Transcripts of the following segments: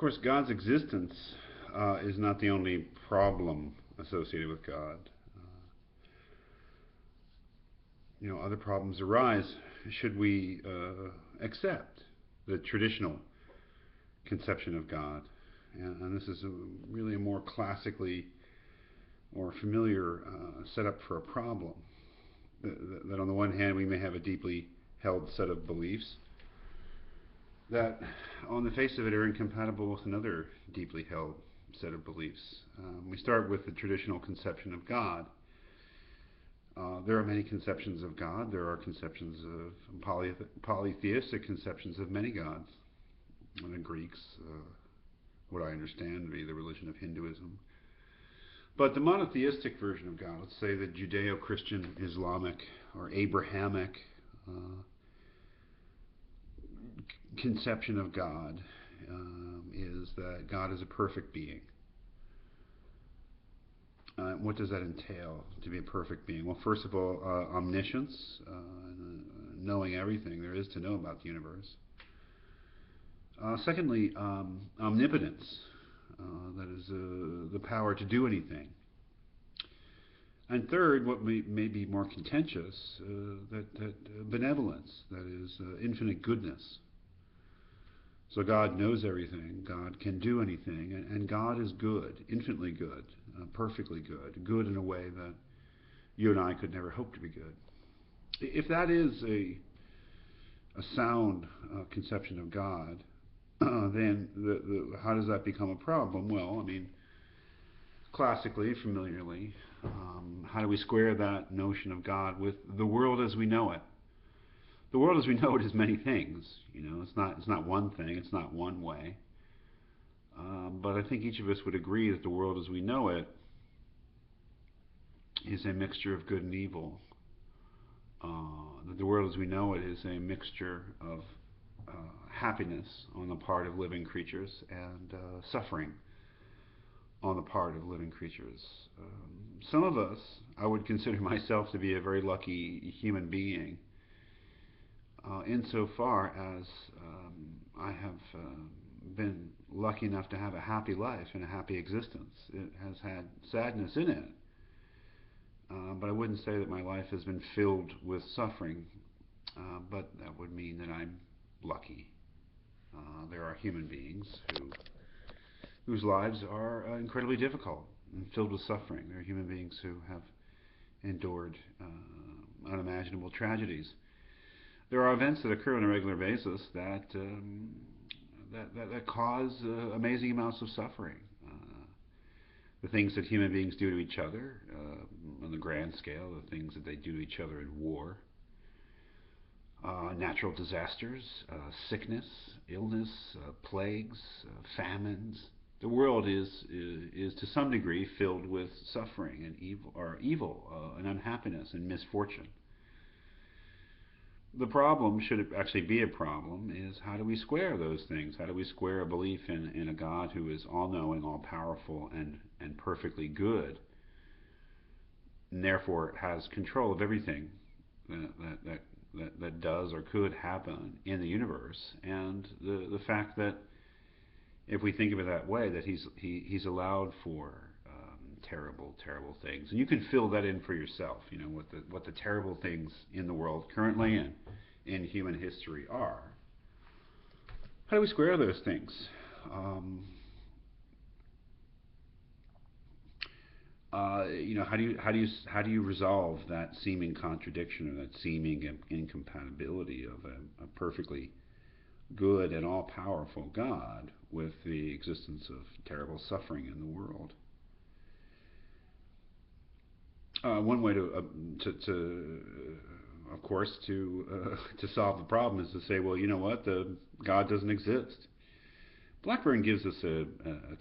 course, God's existence is not the only problem associated with God. Other problems arise should we accept the traditional conception of God. And this is really a more classically or familiar setup for a problem. That on the one hand, we may have a deeply held set of beliefs that on the face of it are incompatible with another deeply held set of beliefs. We start with the traditional conception of God. There are many conceptions of God. There are conceptions of polytheistic conceptions of many gods. The Greeks, what I understand to be the religion of Hinduism. But the monotheistic version of God, let's say the Judeo-Christian, Islamic, or Abrahamic conception of God is that God is a perfect being. What does that entail, to be a perfect being? Well, first of all, omniscience, knowing everything there is to know about the universe. Secondly, omnipotence, that is the power to do anything. And third, what may be more contentious, that benevolence, that is infinite goodness. So God knows everything, God can do anything, and God is good, infinitely good, perfectly good in a way that you and I could never hope to be good. If that is a sound conception of God, then how does that become a problem? Well, I mean, classically, familiarly, how do we square that notion of God with the world as we know it? The world as we know it is many things. It's not one thing. It's not one way. But I think each of us would agree that the world as we know it is a mixture of good and evil. That the world as we know it is a mixture of happiness on the part of living creatures and suffering on the part of living creatures. Some of us, I would consider myself to be a very lucky human being, insofar as I have been lucky enough to have a happy life and a happy existence. It has had sadness in it, but I wouldn't say that my life has been filled with suffering, but that would mean that I'm lucky. There are human beings whose lives are incredibly difficult and filled with suffering. There are human beings who have endured unimaginable tragedies. There are events that occur on a regular basis that cause amazing amounts of suffering. The things that human beings do to each other, on the grand scale, the things that they do to each other in war, natural disasters, sickness, illness, plagues, famines. The world is to some degree filled with suffering and evil, and unhappiness and misfortune. The problem, should it actually be a problem, is how do we square those things? How do we square a belief in a God who is all-knowing, all-powerful, and perfectly good, and therefore has control of everything that does or could happen in the universe, and the fact that if we think of it that way, that he's allowed for terrible things, and you can fill that in for yourself. What the terrible things in the world currently and in human history are. How do we square those things? How do you resolve that seeming contradiction or that seeming incompatibility of a perfectly good and all-powerful God with the existence of terrible suffering in the world? One way to of course, to solve the problem is to say, well, you know what, God doesn't exist. Blackburn gives us a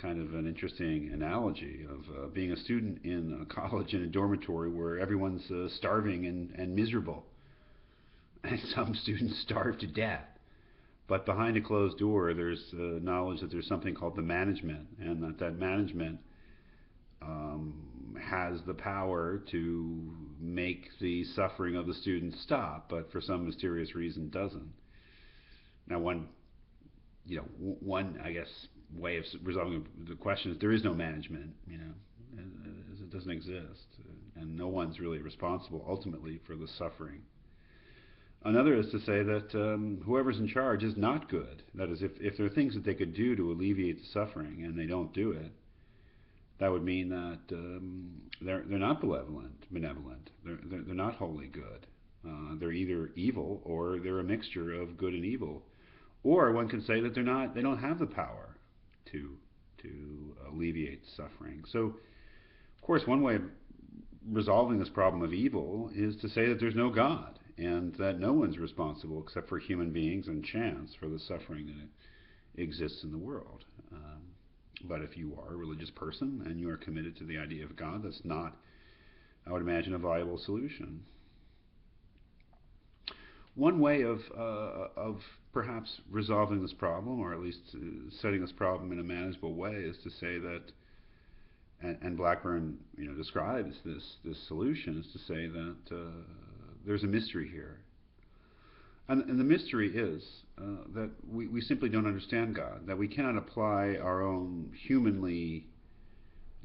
kind of an interesting analogy of being a student in a college in a dormitory where everyone's starving and miserable, and some students starve to death. But behind a closed door, there's knowledge that there's something called the management, and that management has the power to make the suffering of the students stop, but for some mysterious reason doesn't. Now, one one, I guess, way of resolving the question is there is no management. It doesn't exist, and no one's really responsible ultimately for the suffering. Another is to say that whoever's in charge is not good. That is, if there are things that they could do to alleviate the suffering and they don't do it, that would mean that they're not benevolent. They're not wholly good. They're either evil or they're a mixture of good and evil. Or one could say that they don't have the power to alleviate suffering. So, of course, one way of resolving this problem of evil is to say that there's no God and that no one's responsible except for human beings and chance for the suffering that exists in the world. But if you are a religious person and you are committed to the idea of God, that's not, I would imagine, a viable solution. One way of perhaps resolving this problem, or at least setting this problem in a manageable way, is to say that, and Blackburn, describes this solution, is to say that there's a mystery here, and the mystery is that we simply don't understand God, that we cannot apply our own humanly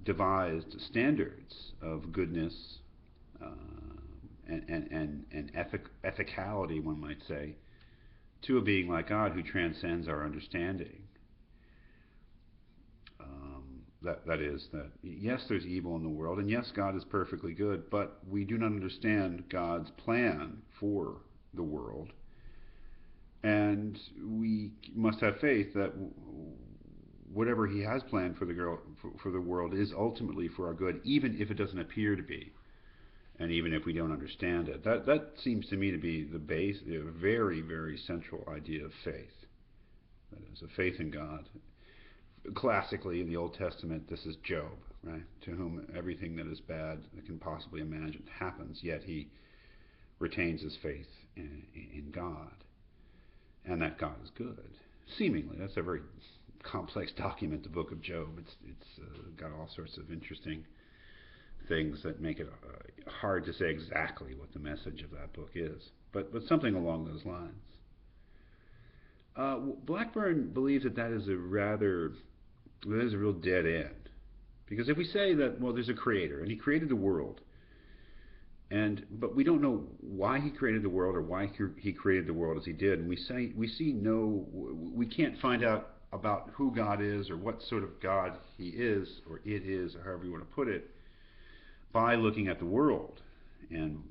devised standards of goodness and ethicality, one might say, to a being like God who transcends our understanding. That is, that yes, there's evil in the world, and yes, God is perfectly good, but we do not understand God's plan for the world, and we must have faith that whatever He has planned for the world is ultimately for our good, even if it doesn't appear to be, and even if we don't understand it. That seems to me to be the base, a very, very central idea of faith. That is, a faith in God. Classically, in the Old Testament, this is Job, right? To whom everything that is bad that can possibly imagine happens, yet he retains his faith in God, and that God is good. Seemingly, that's a very complex document, the Book of Job. It's got all sorts of interesting things that make it hard to say exactly what the message of that book is, but something along those lines. Blackburn believes that is a real dead end, because if we say that, well, there's a creator and he created the world, but we don't know why he created the world or why he created the world as he did, and we can't find out about who God is or what sort of God he is or it is, or however you want to put it, by looking at the world and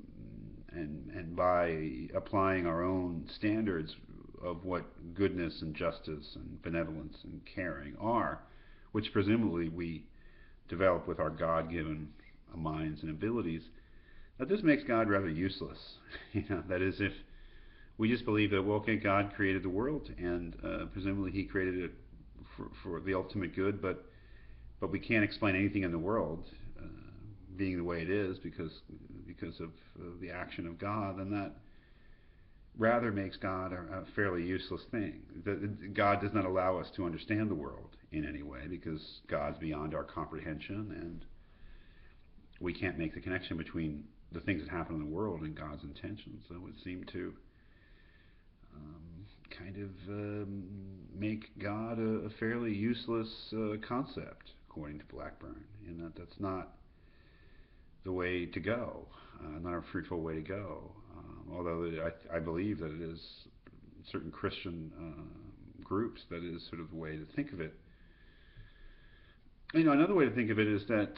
by applying our own standards of what goodness and justice and benevolence and caring are, which presumably we develop with our God-given minds and abilities, that this makes God rather useless. That is, if we just believe that, well, okay, God created the world, and presumably He created it for the ultimate good, but we can't explain anything in the world being the way it is because of the action of God, then that rather makes God a fairly useless thing. God does not allow us to understand the world in any way because God's beyond our comprehension, and we can't make the connection between the things that happen in the world and God's intentions. So it would seem to make God a fairly useless concept, according to Blackburn, in that that's not the way to go, not a fruitful way to go. Although I believe that it is certain Christian groups that is sort of the way to think of it. Another way to think of it is that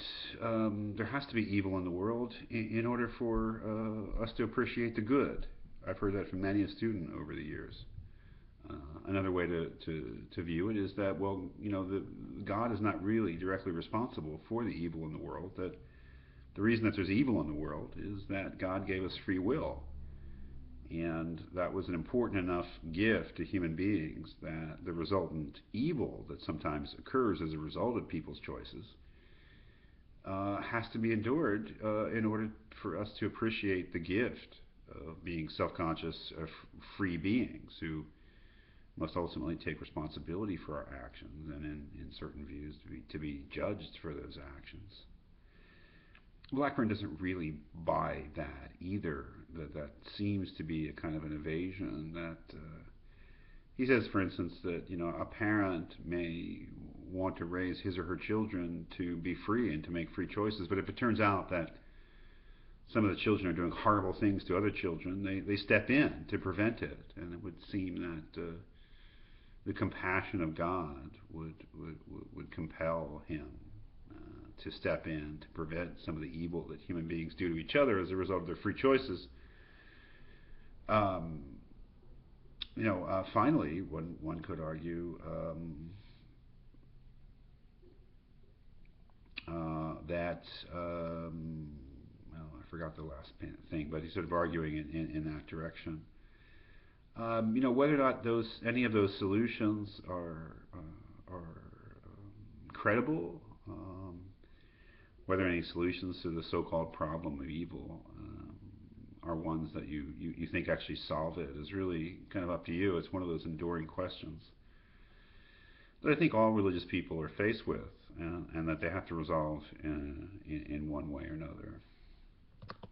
there has to be evil in the world in order for us to appreciate the good. I've heard that from many a student over the years. Another way to view it is that, well, God is not really directly responsible for the evil in the world. That the reason that there's evil in the world is that God gave us free will. And that was an important enough gift to human beings that the resultant evil that sometimes occurs as a result of people's choices has to be endured in order for us to appreciate the gift of being self-conscious, free beings who must ultimately take responsibility for our actions and in certain views to be judged for those actions. Blackburn doesn't really buy that either. That seems to be a kind of an evasion that he says, for instance, that a parent may want to raise his or her children to be free and to make free choices, but if it turns out that some of the children are doing horrible things to other children, they step in to prevent it. And it would seem that the compassion of God would compel him to step in to prevent some of the evil that human beings do to each other as a result of their free choices. Finally, one could argue that I forgot the last thing, but he's sort of arguing in that direction. Whether or not any of those solutions are credible, whether any solutions to the so-called problem of evil are ones that you think actually solve it is really kind of up to you. It's one of those enduring questions that I think all religious people are faced with, and that they have to resolve in one way or another.